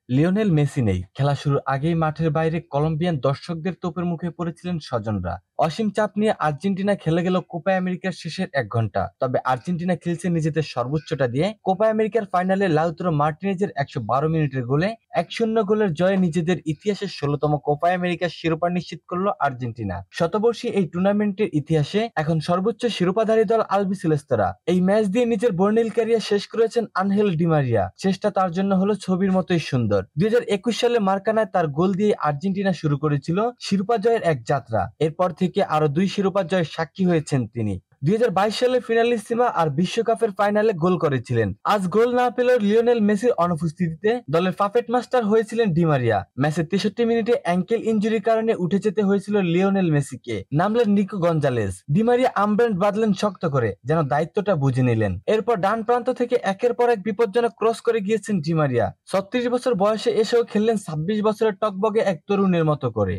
Lionel Messi নেই, খেলা শুরুর আগেই মাঠের বাইরে কলম্বিয়ান দর্শকদের তোপের মুখে পড়েছিলেন স্বজনরা। অসীম চাপ নিয়ে আর্জেন্টিনা খেলে গেল কোপা আমেরিকার শেষের ১ ঘন্টা। তবে আর্জেন্টিনা খেলছে নিজেদের সর্বোচ্চটা দিয়ে। কোপা আমেরিকার ফাইনালে লাউতারো মার্টিনেজের ১১২ মিনিটের গোলে ১-০ গোলের জয়ে নিজেদের ইতিহাসের ১৬তম কোপা আমেরিকার শিরোপা নিশ্চিত করল আর্জেন্টিনা। শতবর্ষী এই টুর্নামেন্টের ইতিহাসে এখন সর্বোচ্চ শিরোপাধারী দল আলবিসেলেস্তারা। এই ম্যাচ দিয়ে নিজের বর্ণিল ক্যারিয়ার শেষ করেছেন আনহেল ডি মারিয়া। শেষটা তার জন্য হলো ছবির মতোই সুন্দর। ২০২১ সালে মার্কানায় তার গোল দিয়ে আর্জেন্টিনা শুরু করেছিল শিরোপা জয়ের এক যাত্রা। এরপর থেকে আরো ২ শিরোপা জয়ের সাক্ষী হয়েছেন তিনি। ২০২২ সালে ফিনালিসিমা আর বিশ্বকাপের ফাইনালে গোল করেছিলেন। আজ গোল না পেলেও লিওনেল মেসির অনুপস্থিতিতে দলের পাপেট মাস্টার হয়েছিলেন ডি মারিয়া। ম্যাচের ৬৩ মিনিটে অ্যাঙ্কেল ইনজুরির কারণে উঠে যেতে হয়েছিল লিওনেল মেসিকে। নামলেন নিকো গঞ্জালেস। ডি মারিয়া আমব্রেন্ট বাঁধলেন শক্ত করে, যেন দায়িত্বটা বুঝে নিলেন। এরপর ডান প্রান্ত থেকে একের পর এক বিপজ্জনক ক্রস করে গিয়েছেন ডি মারিয়া। ৩৬ বছর বয়সে এসেও খেললেন ২৬ বছরের টকবগে এক তরুণের মতো করে।